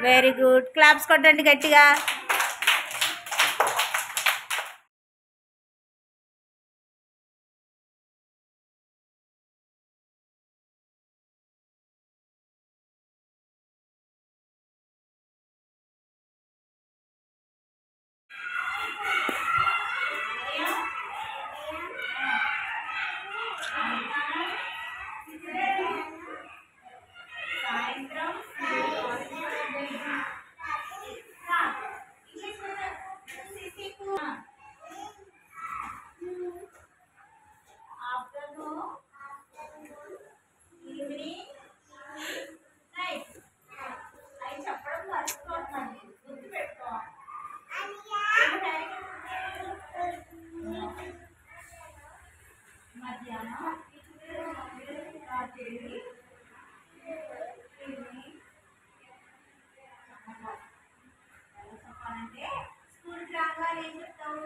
Very good. Claps కొట్టండి గట్టిగా. స్కూల్కి రాగానే ఏం చెప్తావు?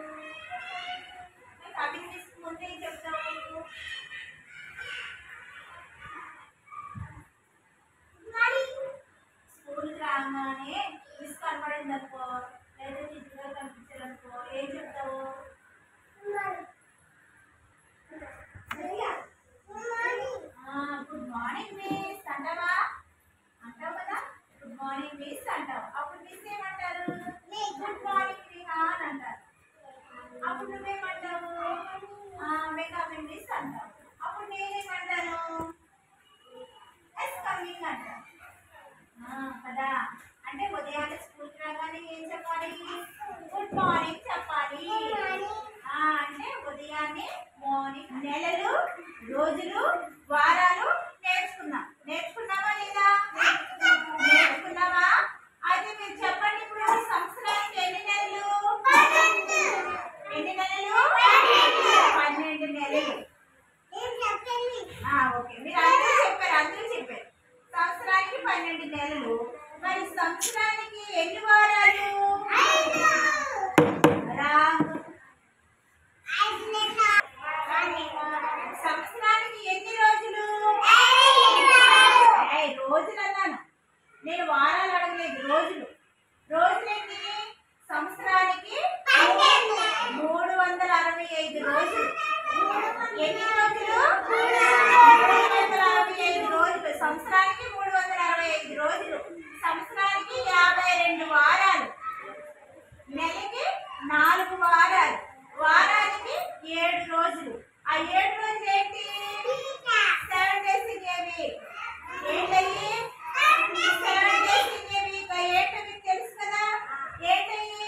స్టార్టింగ్ తీసుకుంటే ఏం చెప్తావు? స్కూల్కి రాగానే మిస్ కనపడింది అనుకో, లేదా టీచర్ గారు కనిపించారనుకో, ఏం చెప్తావు? గుడ్ మార్నింగ్ మిస్ అంటావా? అంటావు కదా, గుడ్ మార్నింగ్ మిస్ అంటావు. అప్పుడు మిస్ ఏమంటారు? గుడ్ మార్నింగ్ రిహాన్ అంటారు. అప్పుడు నువ్వేమంటావు? మే కమింగ్ మిస్ అంటావు. అప్పుడు నేనేమంటాను? ఎస్ కమింగ్ అంటాను కదా. అంటే ఉదయాన్నే స్కూల్కి రాగానే ఏం చెప్పాలి? గుడ్ మార్నింగ్ చెప్పాలి. అంటే ఉదయాన్నే మార్నింగ్. నెలలు, రోజులు, వారాలు నేర్చుకున్నావా లేదా? నేర్చుకున్నావా? అయితే మీరు చెప్పండి, ఇప్పుడు సంవత్సరానికి ఎన్ని నెలలు? ఎన్ని నెలలు? 12 నెలలు. ఓకే, మీరు అందరూ చెప్పారు. సంవత్సరానికి 12 నెలలు. మరి సంవత్సరానికి ఎన్ని వారాలు? సంవత్సరానికి ఎన్ని రోజులు? రోజులు అన్నాను నేను, వారాలు అడగలేదు. రోజులు. రోజులెన్ని? సంవత్సరానికి 365 రోజులు. ఎన్ని రోజులు? 365 రోజులు. సంవత్సరానికి 365 రోజులు. సంవత్సరానికి 52 వారాలు. నెలకి 4 వారాలు. వారానికి 7 రోజులు. ఆ 7 రోజులు ఏంటి? 7 days in a week. ఏంటయ్యి? 7 days in a week. ఏంటో మీకు తెలుసు కదా. ఏంటయ్యి?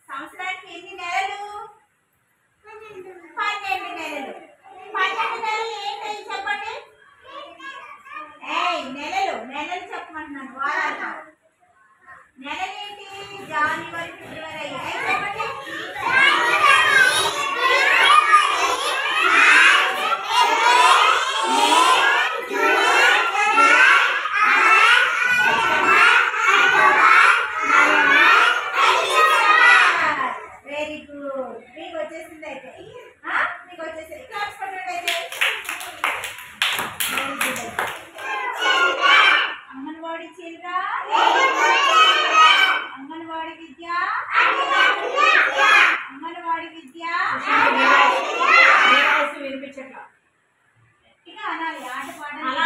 సంవత్సరానికి ఎన్ని నెలలు? 12 నెలలు. 12 నెలలు ఏంటని చెప్పండి. నెలలు చెప్పమంటున్నాను, వారాలు. నెలలు ఏంటి? జనవరి, ఫిబ్రవరి. చెప్పండి. Very good. మీకు వచ్చేసింది అయితే. మీకు వచ్చేసింది. క్లాప్స్ కొట్టండి అయితే. అంగన్వాడీ చిల్డ్రన్, అంగన్వాడీ విద్య, అంగన్వాడీ విద్య వినిపించట్లా.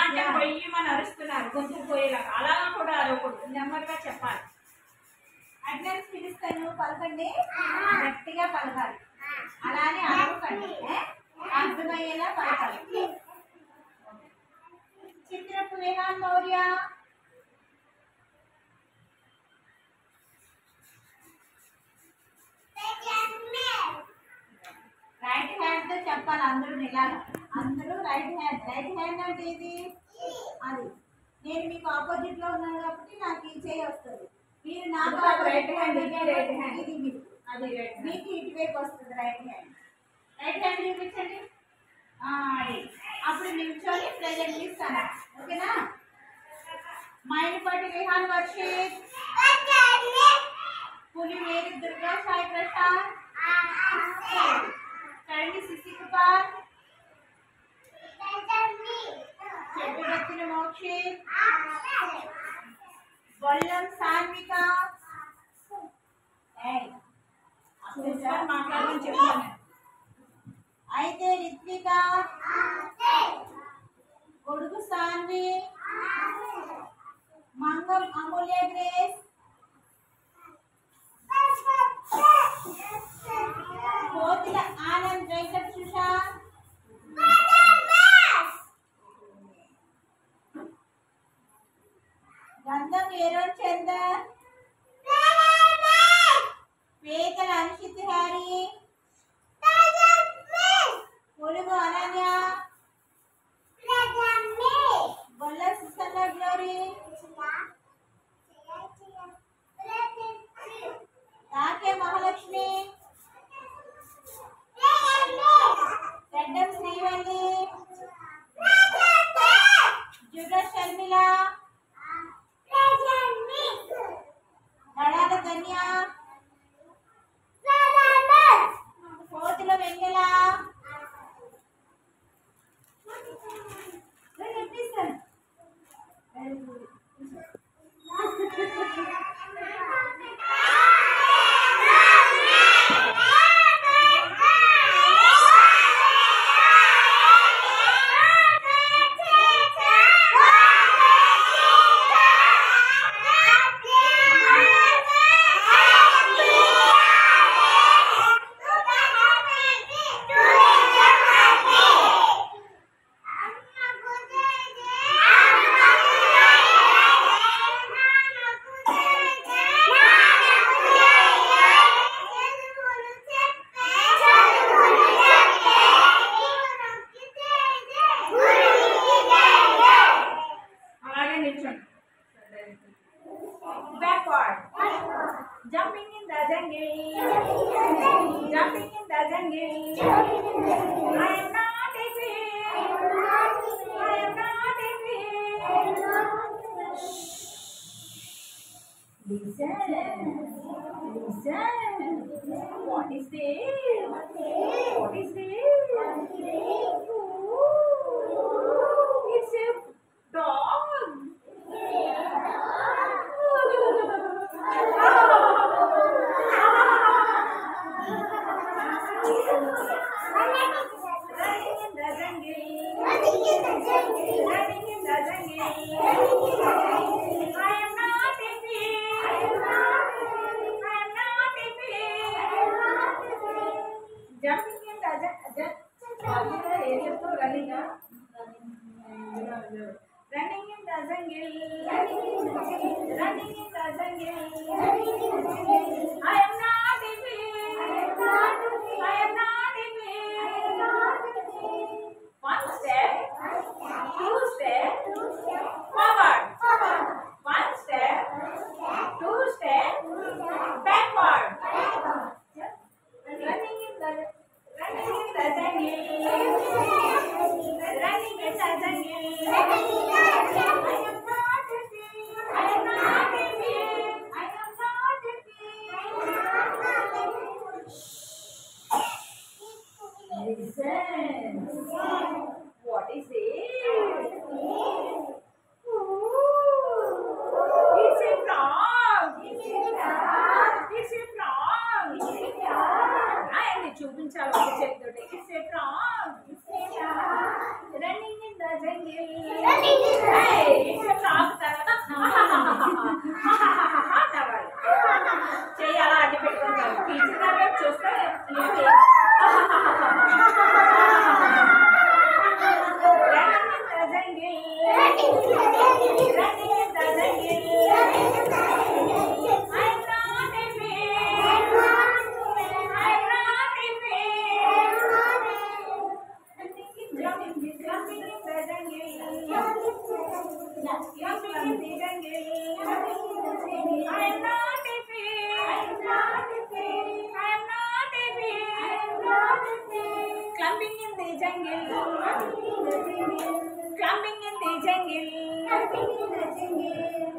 అంటే పొయ్యమని అరుస్తున్నారు గొంతుకు పోయేలాగా, అలాగా కూడా అరవకూడదు, నెమ్మదిగా చెప్పాలి. అటెండెన్స్ పిలుస్తాను, పలకండి, గట్టిగా పలకాలి, అలానే అరవకండి, అర్థమయ్యేలా పలకాలి. చిత్రపు విహాన్ మౌర్య, రైట్ హ్యాండ్ తో చెప్పాలి అందరూ ఇలాగా, అందరూ రైట్ హ్యాండ్. రైట్ హ్యాండ్ అంటే ఇది అది, నేను మీకు ఆపోజిట్ లో ఉన్నాను కాబట్టి నాకు ఈ చేయి వస్తుంది, మీరు నాకు రైట్ హ్యాండ్ ఇది, రైట్ హ్యాండ్ ఇది మీకు, అది రైట్ మీకు ఇటువైపు వస్తుంది రైట్ హ్యాండ్. రైట్ హ్యాండ్ చూపించండి, అది. అప్పుడు నిల్చొని ప్రెజెంట్ ఇస్తాను, ఓకేనా? మైనపాటి విహాన్ వర్షిత్, పులిమేరి దుర్గా సాయి ప్రసాద్, కరణి సిసి కుమార్, చెట్టుగత్తిన మోక్షిత్, బొల్లం సాన్విక, మాట్లాడమని చెప్తాను. అయితే రిత్విక, గొడుగు సాన్వి, మంగం అమూల్య గ్రేస్, కోతిల ఆనంద్ వెంకట్ సుశాంత్, గంధం ఏరోన్ చందర్, పేకల అనుషిత్ హారి, పొలుగు అనన్య, బొల్ల సుసన్న గ్లోరీ, తాకే మహాలక్ష్మి, గడ్డం శ్రీవల్లి, జుడ షర్మిల, గడాల ధన్య, కోతుల వెన్నెల, Jumping in the jungle, jumping in the jungle. I am not a fish. I am not a fish. Listen, listen. What is this? What is this? Ooh, it's a dog. Running in the jungle, running in the jungle. I am not a fish. I am not a fish. One step, two step, forward. One step, two step, backward. Running in the jungle. Running in the jungle. Listen. What is it? Ooh, it's a frog. It's a frog. I am చూపించాలి ఒక చేతితోటి. It's a frog. Running in the jungle. Shock తర్వాత చెయ్యి అలా అడ్డు పెట్టుకుంటారు. Teacher గారు వైపు చూస్తే Clumping in the jungle, clumping in the jungle.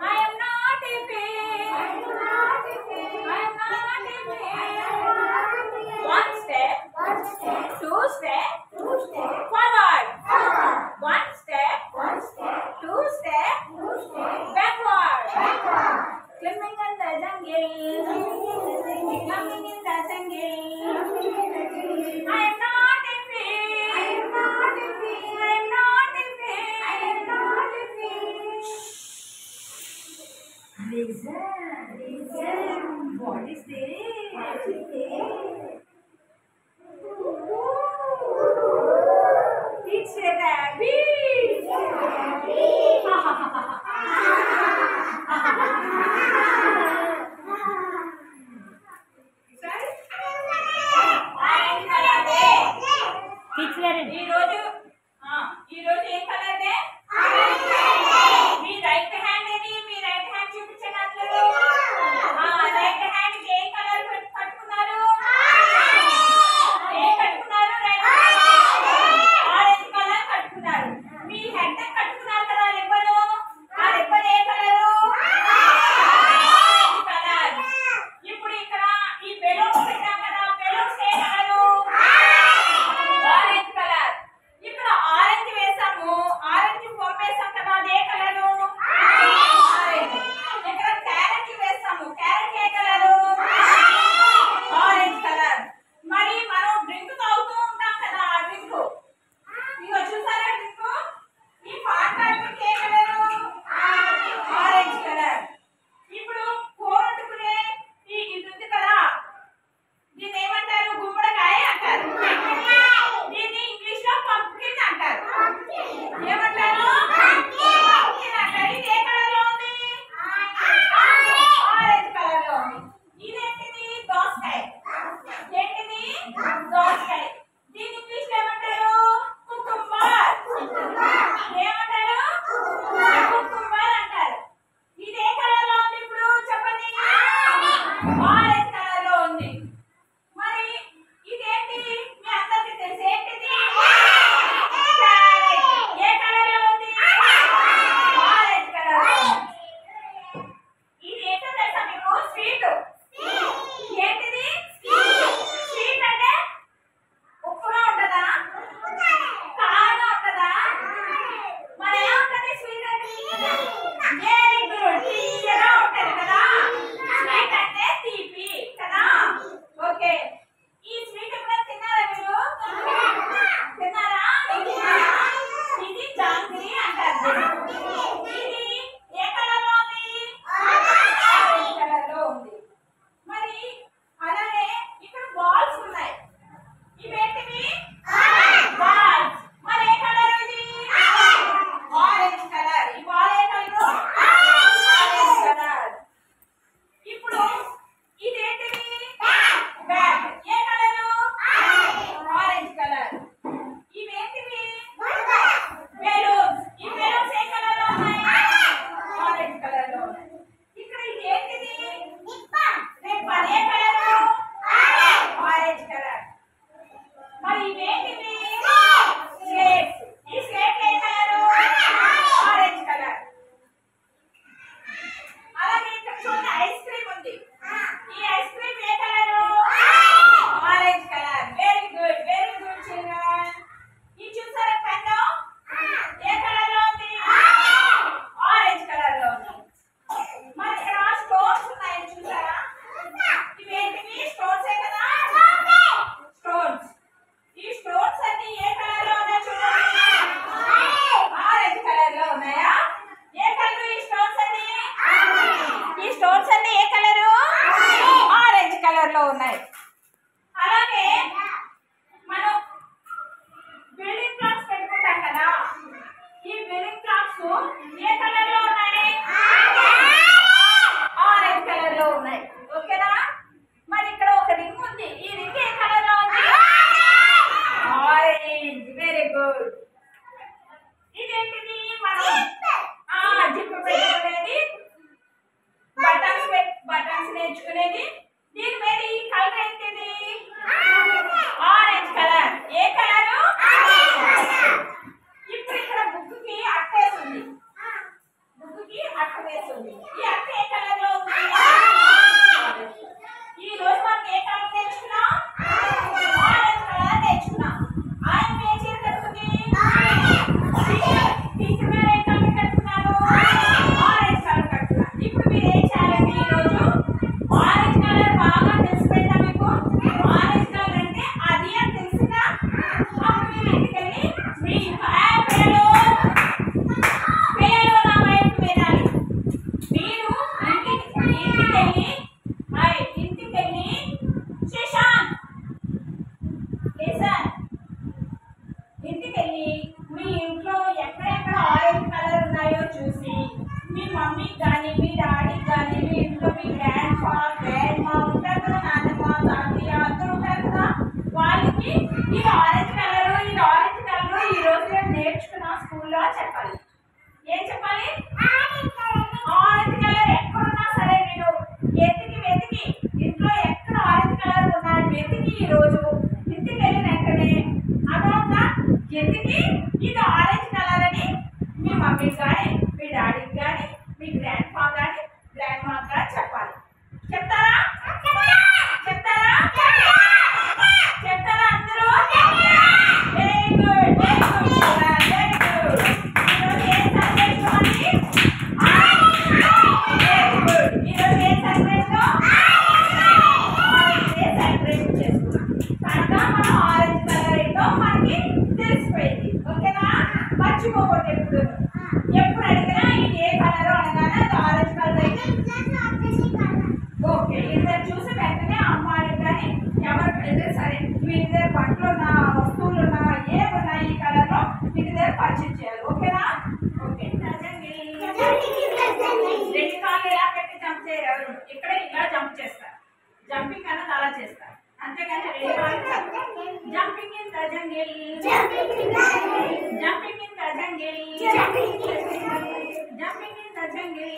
I am not a bear. I am not a bear. One step, two step, forward. One step, two step, backward. Clumping in the jungle, clumping in the jungle. I am not a bear. I am not a bear. I am not a bear. I am not a bear. Listen, listen. What is this? What is this? It's a rabbit. Ha ha ha ha. ఈ రోజు ఏం colour day? మీ right hand ఏది? మీ right hand చూపించండి అందరూ. Right hand కి ఏ colour కట్టుకున్నారు? ఏ కట్టుకున్నారు? Orange colour కట్టుకున్నారు. మీ హెడ్ కట్టుకున్నారు కదా రిబ్బన్. ఆ రిబ్బన్ ఏ కలరు? Orange colour. ఇప్పుడు ఇక్కడ ఈ బెలూన్స్ పెట్టాం కదా, బెలూన్స్ ఏ కలరు? Orange colour. ఇక్కడ ఆరెంజ్ వేసాము. Orange good. ఇదేంటిది? మనం జిప్ పెట్టుకునేది, బటన్స్ నేర్చుకునేది. దీని మీద ఈ కలర్ ఏంటిది? Orange colour. ఏ కలరు? ఇప్పుడు ఇక్కడ బుక్కి అట్ట వేస్తుంది. బుక్కి అట్ట వేస్తుంది. ఈ అట్ట ఏ కలర్ లో ఉంది? ఈ రోజు మనం ఏ కలర్ నేర్చుకున్నాం? ఆరెంజ్ కలర్ నేర్చుకున్నాం. ఆయన ఏం చీర కట్టుకుంది? టీచర్ గారు ఏ కలర్ కట్టుకున్నారు? ఆరెంజ్ కలర్ కట్టుకున్నారు. ఇప్పుడు మీరు ఏం చేయాలండి? ఈరోజు ఆరెంజ్ కలర్ బాగా తెలిసిపోయిందా మీకు? ఆరెంజ్ కలర్ అంటే అది అని తెలిసిందా? అప్పుడు మీరు ఇంటికెళ్ళి మీ పిల్లలు నా వైపు వినాలి. మీరు ఇంటికెళ్ళి శశాంత్ ఇంటికెళ్ళి మీ ఇంట్లో ఎక్కడెక్కడ ఆరెంజ్ కలర్ ఉన్నాయో చూసి మీ మమ్మీకి కానీ మీ డాడీకి కానీ మీ ఇంట్లో మీ గ్రాండ్ మా ఉంటారు కదా, నాన్నమ్మ తాతయ్య అందరూ ఉంటారు కదా, వాళ్ళకి ఇది ఆరెంజ్ కలర్ ఈ రోజు నేను నేర్చుకున్నా స్కూల్లో చెప్పాలి. ఏం చెప్పాలి? ఆరెంజ్ కలర్ ఎక్కడున్నా సరే మీరు వెతికి ఇంట్లో ఎక్కడ ఆరెంజ్ కలర్ ఉన్నాయో వెతికి ఈ రోజు ఇంటికి వెళ్ళిన వెంటనే అదొక ఎతికి ఇది ఆరెంజ్ కలర్ అని మీ మమ్మీకి కానీ మీ డాడీకి కానీ మీ గ్రాండ్ ఫా కానీ గ్రాండ్ మా కానీ చెప్పాలి. చెప్తారా? చెప్తారా అందరూ? Very good, very good, very good. ఈరోజు ఏం సబ్జెక్ట్ అండి? Very good. ఈరోజు ఏం సబ్జెక్ట్? ఆరెంజ్ డే సెలబ్రేట్ చేసుకున్నాం కనుక మనం ఆరెంజ్ కలర్ ఏంటో మనకి తెలిసిపోయింది. ఓకేనా? మర్చిపోకూడదు. ఎప్పుడు అడిగినా ఇది ఏ కలర్ అనగానే అది ఆరెంజ్ కలర్ అయితే ఓకే. ఇద్దరు చూసి వెంటనే అమ్మాయి కానీ ఎవరికైతే సరే మీ దగ్గర బట్టలు ఉన్నా వస్తువులు ఉన్నా ఏమున్నా ఈ కలర్ లో మీ దగ్గర పర్చేజ్ చేయాలి. ఓకేనా? ఓకే. రెండు కాళ్ళు ఇలా పెట్టి జంప్ చేయరు. ఇక్కడ ఇలా జంప్ చేస్తారు. జంపింగ్ అన్నది అలా చేస్తారు. అంతేగాని రెండు కాళ్ళు jumping in the jungle, jumping in the jungle, jumping in the jungle.